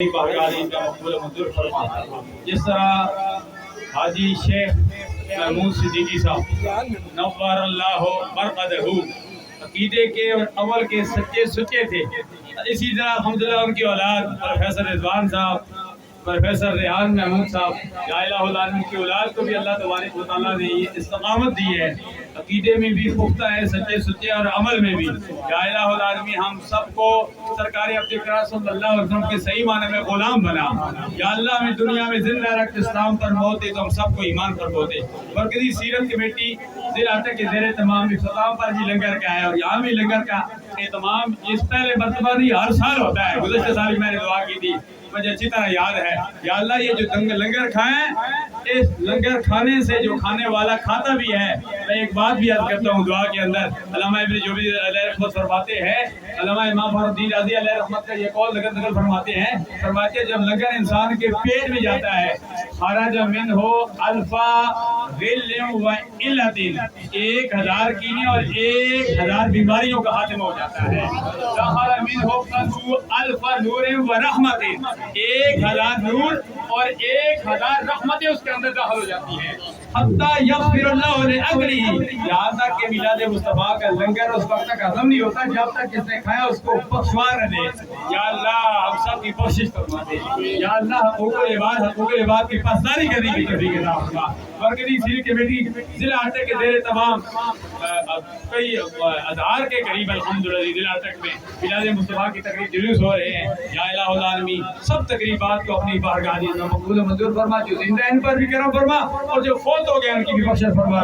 मंजूर फरमा। जिस तरह हाजी शेख महमूद सिद्दीकी साहब नव्वर अल्लाह मरकदहू अकीदे के और अमल के सच्चे सुच्चे थे, इसी तरह अल्हम्दुलिल्लाह उनकी औलाद प्रोफेसर रिजवान साहब, प्रोफेसर रेहान महमूद साहब जाइलाहुल की औलाद को भी अल्लाह तबारक व तआला ने इस्तकामत दी है, अकीदे में भी पुख्ता है, सच्चे सुच्चे और अमल में भी। जाइलाहुल आलमी हम सबको सरकार अब्दुल सल्लल्लाहु अलैहि वसल्लम के सही माने में गुलाम बना। या अल्लाह में दुनिया में जिंदा रख, इस्लाम पर मौत दे तो हम सबको ईमान पर पहुंचे। मरकजी सीरत कमेटी जिला अटक के ज़ेरे तमाम इफ्तिताम पर भी लंगर का है और यहाँ भी लंगर का एहतमाम इस पहले मरतबा नहीं हर साल होता है। गुज़श्ता साल मैंने दुआ की थी, मुझे अच्छी तरह याद है। या अल्लाह ये जो लंगर खाएं, इस लंगर खाने से जो खाने वाला खाता भी है, मैं एक बात भी याद करता हूँ दुआ के अंदर, अल्लामा इब्न जुबैर अलैहि रहमत फरमाते हैं, अल्लामा इमाम फखरुद्दीन राज़ी अलैहि रहमत का ये कौल नकल फरमाते हैं, फरमाते जब लंगर इंसान के पेट में जाता है, खरज मिन्हु अल्फा गिल्लिन व इल्लतिन, 1000 कीने और 1000 बीमारियों का खात्मा हो जाता है। दखल मिन्हु कदु अल्फा नूरिन व रहमतिन, 1000 नूर और 1000 रहमतें उसके अंदर दाखिल हो जाती हैं। हत्ता यग़फ़िरुल्लाहु लिअक़लिही, यहाँ तक कि मिलाद मुस्तफ़ा का लंगर उस वक्त तक हज़म नहीं होता जब तक किसने खाया उसको बख्शवा न दे। या अल्लाह हम सब की कोशिश फरमा दे। या अल्लाह हक़ूक़ुल इबाद की पासदारी करने की तौफ़ीक़ अता फरमा। मरकज़ी सीरत कमेटी ज़िला अटक के ज़ेरे तमाम कई हज़ार के करीब अल्हम्दुलिल्लाह ज़िला अटक में मिलाद मुस्तफ़ा की तकरीब जुलूस हो रहे हैं। या इलाहुल आलमीन सब तकरीबात को अपनी बारगाह में मक़बूल मंजूर फरमा, जो ज़िंदा इन पर भी करम फरमा और जो फौत हो गए उनकी भी बख्शिश फरमा।